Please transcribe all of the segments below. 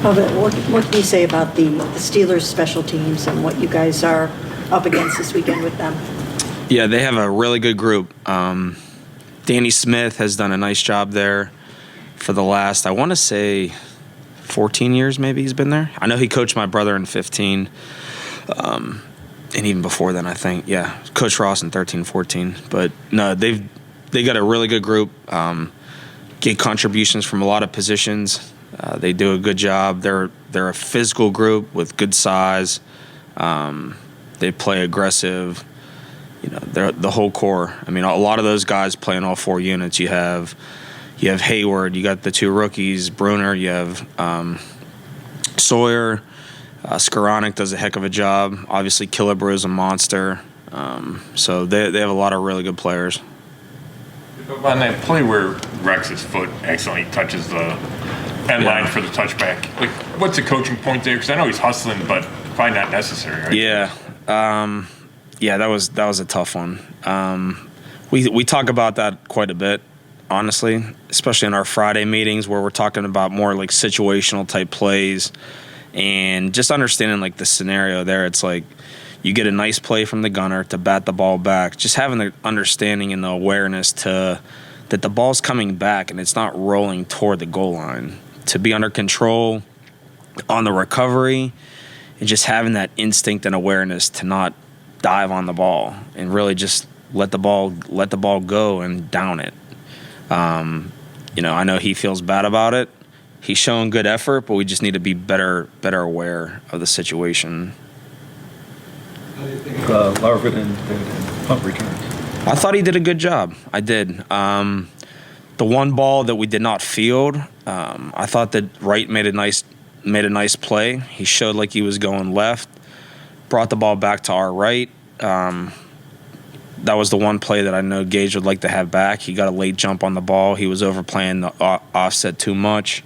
Well, what can you say about the Steelers' special teams and what you guys are up against this weekend with them? Yeah, they have a really good group. Danny Smith has done a nice job there for the last, I want to say, 14 years maybe he's been there. I know he coached my brother in 15, and even before then, I think. Yeah, Coach Ross in 13, 14. But no, they got a really good group. Get contributions from a lot of positions. They do a good job. They're a physical group with good size. They play aggressive. You know, they're the whole core. I mean, a lot of those guys play in all four units. You have Hayward. You got the two rookies, Bruner. You have Sawyer. Skoranek does a heck of a job. Obviously, Killebrew is a monster. So they have a lot of really good players. On that play where Rex's foot accidentally touches the end line for the touchback, like, what's the coaching point there? Because I know he's hustling, but probably not necessary, right? Yeah. Yeah, that was a tough one. We talk about that quite a bit, honestly, especially in our Friday meetings where we're talking about more like situational type plays and just understanding like the scenario there. It's like you get a nice play from the gunner to bat the ball back, just having the understanding and the awareness that the ball's coming back and it's not rolling toward the goal line. To be under control on the recovery and just having that instinct and awareness to not dive on the ball and really just let the ball go and down it. You know, I know he feels bad about it. He's showing good effort, but we just need to be better aware of the situation. How do you think Larvin and punt returns? I thought he did a good job. I did. The one ball that we did not field, I thought that Wright made a nice play. He showed like he was going left, brought the ball back to our right. That was the one play that I know Gage would like to have back. He got a late jump on the ball. He was overplaying the offset too much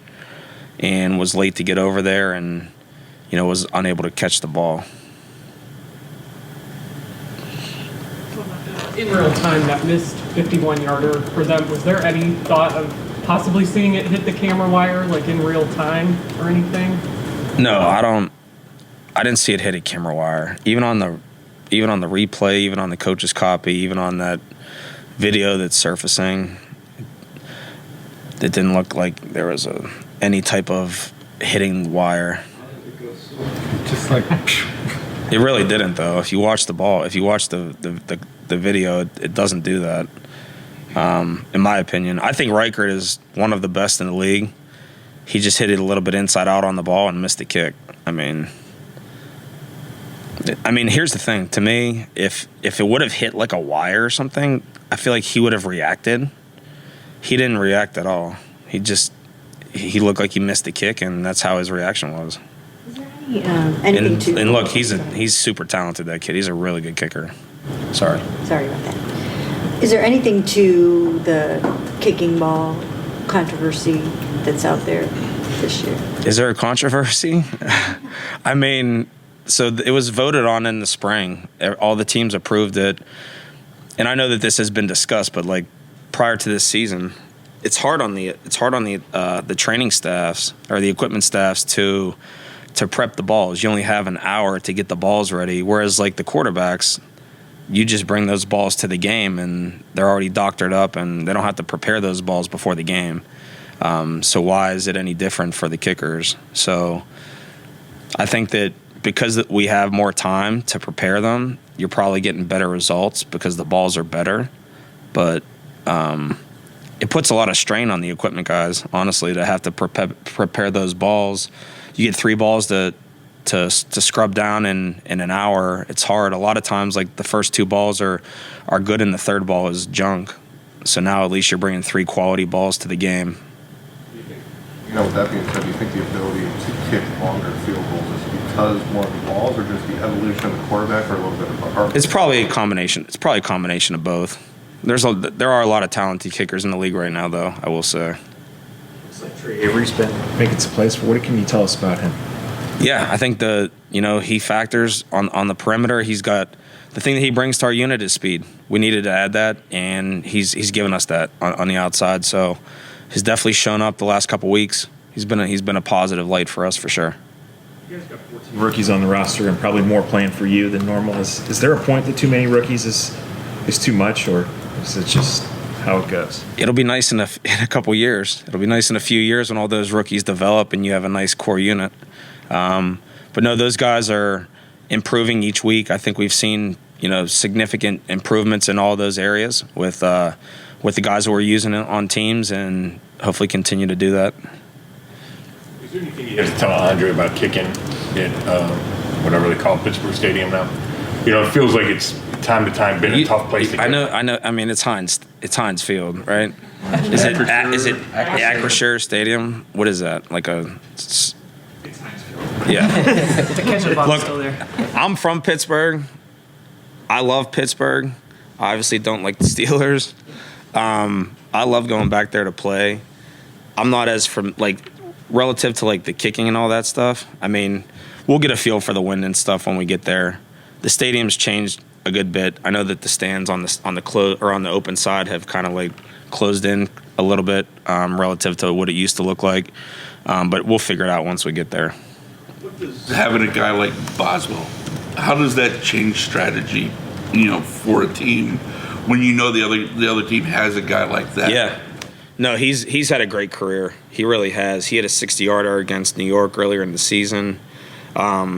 and was late to get over there and, you know, was unable to catch the ball. In real time, that missed 51-yarder for them, was there any thought of possibly seeing it hit the camera wire, like in real time or anything? No, I didn't see it hit a camera wire. Even on the replay, even on the coach's copy, even on that video that's surfacing, it didn't look like there was any type of hitting wire. Just like It really didn't, though. If you watch the ball, if you watch the video, it doesn't do that. In my opinion, I think Reichert is one of the best in the league. He just hit it a little bit inside out on the ball and missed the kick. I mean, here's the thing. To me, if it would have hit like a wire or something, I feel like he would have reacted. He didn't react at all. He looked like he missed the kick, and that's how his reaction was. Is there anything and look, he's super talented, that kid. He's a really good kicker. Sorry about that. Is there anything to the kicking ball controversy that's out there this year? Is there a controversy? I mean, so it was voted on in the spring. All the teams approved it. And I know that this has been discussed, but like prior to this season, it's hard on the training staffs or the equipment staffs to prep the balls. You only have an hour to get the balls ready, whereas like the quarterbacks, you just bring those balls to the game and they're already doctored up and they don't have to prepare those balls before the game. So why is it any different for the kickers? So I think that because we have more time to prepare them, you're probably getting better results because the balls are better. But it puts a lot of strain on the equipment guys, honestly, to have to prepare those balls. You get 3 balls to scrub down in an hour. It's hard. A lot of times, like the first 2 balls are good and the third ball is junk. So now at least you're bringing 3 quality balls to the game. You know, with that being said, do you think the ability to kick longer field goals is because more of the balls or just the evolution of the quarterback or a little bit of both? It's probably a combination. It's probably a combination of both. There are a lot of talented kickers in the league right now, though, I will say. Looks like Trey Avery's been making some plays. What can you tell us about him? Yeah, I think he factors on the perimeter. He's got the thing that he brings to our unit is speed. We needed to add that, and he's given us that on the outside. So he's definitely shown up the last couple weeks. He's been a positive light for us for sure. You guys got 14 rookies on the roster and probably more playing for you than normal. Is there a point that too many rookies is too much, or is it just how it goes? It'll be nice in a couple years. It'll be nice in a few years when all those rookies develop and you have a nice core unit. But no, those guys are improving each week. I think we've seen significant improvements in all those areas with the guys who are using it on teams, and hopefully continue to do that. Is there anything you have to tell Andre about kicking at whatever they call Pittsburgh Stadium now? It feels like it's time to time been a tough place to kick. I know. I mean, it's Heinz Field, right? Is it Acrisure Stadium? What is that? Like a? It's Heinz Field. Yeah. The ketchup bottle's still there. I'm from Pittsburgh. I love Pittsburgh. I obviously don't like the Steelers. I love going back there to play. I'm not as relative to the kicking and all that stuff. I mean, we'll get a feel for the wind and stuff when we get there. The stadium's changed a good bit. I know that the stands on the open side have kind of closed in a little bit relative to what it used to look like. But we'll figure it out once we get there. Having a guy like Boswell, how does that change strategy, for a team when the other team has a guy like that? Yeah. No, he's had a great career. He really has. He had a 60-yarder against New York earlier in the season.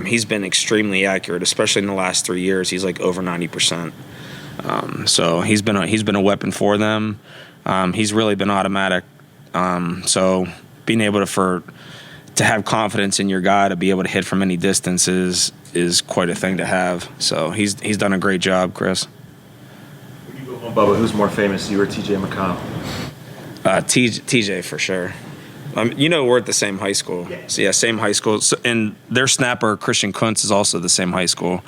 He's been extremely accurate, especially in the last 3 years. He's over 90%. So he's been a weapon for them. He's really been automatic. So being able to have confidence in your guy to be able to hit from any distance is quite a thing to have. So he's done a great job, Chris. When you go home, Bubba, who's more famous, you or T.J. McConnell? TJ for sure. We're at the same high school. Yeah. So yeah, same high school. So, and their snapper Christian Kuntz is also the same high school.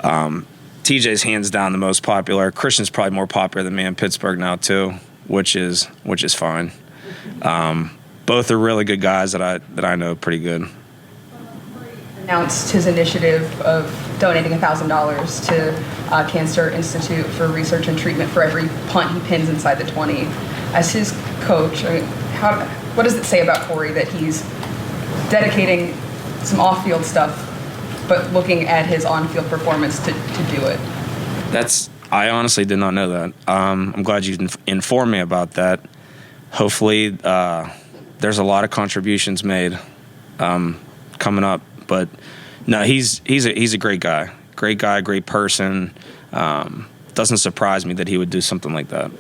TJ's hands down the most popular. Christian's probably more popular than me in Pittsburgh now too, which is fine. Both are really good guys that I know pretty good. Announced his initiative of donating $1,000 to Cancer Institute for research and treatment for every punt he pins inside the 20. As his coach, what does it say about Corey that he's dedicating some off-field stuff, but looking at his on-field performance to do it? I honestly did not know that. I'm glad you informed me about that. Hopefully, there's a lot of contributions made coming up. But no, he's a great guy, great person. Doesn't surprise me that he would do something like that.